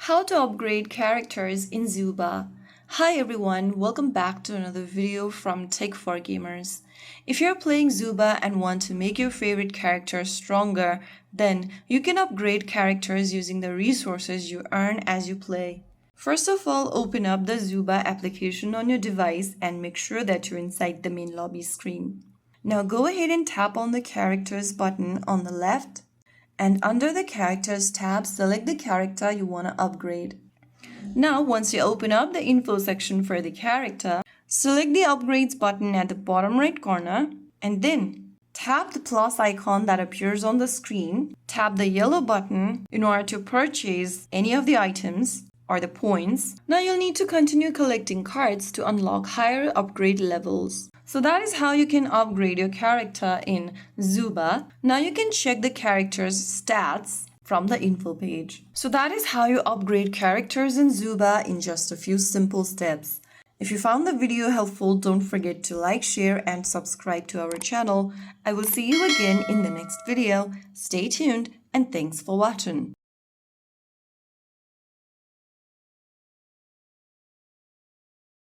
How to upgrade characters in Zooba. Hi everyone, welcome back to another video from Tech for Gamers. If you're playing Zooba and want to make your favorite character stronger, then you can upgrade characters using the resources you earn as you play. First of all, open up the Zooba application on your device and make sure that you're inside the main lobby screen. Now go ahead and tap on the Characters button on the left. And under the Characters tab, select the character you want to upgrade. Now, once you open up the info section for the character, select the Upgrades button at the bottom right corner and then tap the plus icon that appears on the screen. Tap the yellow button in order to purchase any of the items or the points. Now you'll need to continue collecting cards to unlock higher upgrade levels. So that is how you can upgrade your character in Zooba. Now you can check the character's stats from the info page. So that is how you upgrade characters in Zooba in just a few simple steps. If you found the video helpful, don't forget to like, share, and subscribe to our channel. I will see you again in the next video. Stay tuned and thanks for watching.